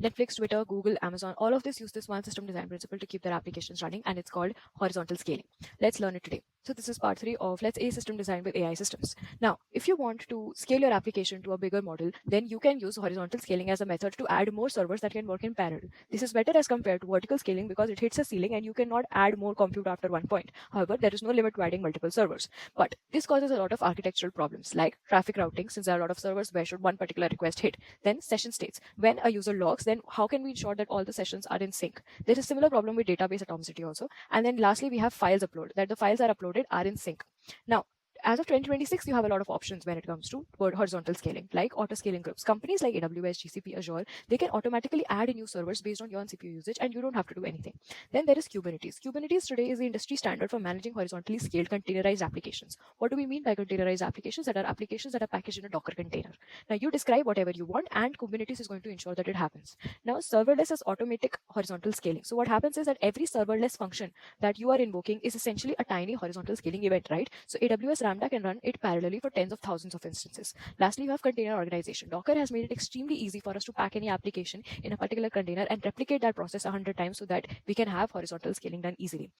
Netflix, Twitter, Google, Amazon, all of this use this one system design principle to keep their applications running, and it's called horizontal scaling. Let's learn it today. So this is part 3 of Let's A System Design with AI Systems. Now, if you want to scale your application to a bigger model, then you can use horizontal scaling as a method to add more servers that can work in parallel. This is better as compared to vertical scaling because it hits a ceiling and you cannot add more compute after one point. However, there is no limit to adding multiple servers. But this causes a lot of architectural problems like traffic routing, since there are a lot of servers, where should one particular request hit? Then session states. When a user logs, then how can we ensure that all the sessions are in sync? There is a similar problem with database atomicity also. And then lastly, we have files upload, that the files are uploaded are in sync. Now, as of 2026, you have a lot of options when it comes to horizontal scaling, like auto-scaling groups. Companies like AWS, GCP, Azure, they can automatically add new servers based on your CPU usage, and you don't have to do anything. Then there is Kubernetes. Kubernetes today is the industry standard for managing horizontally scaled containerized applications. What do we mean by containerized applications? That are applications that are packaged in a Docker container. Now, you describe whatever you want, and Kubernetes is going to ensure that it happens. Now, serverless is automatic horizontal scaling. So what happens is that every serverless function that you are invoking is essentially a tiny horizontal scaling event, right? So AWS Lambda can run it parallelly for tens of thousands of instances. Lastly, you have container organization. Docker has made it extremely easy for us to pack any application in a particular container and replicate that process 100 times so that we can have horizontal scaling done easily.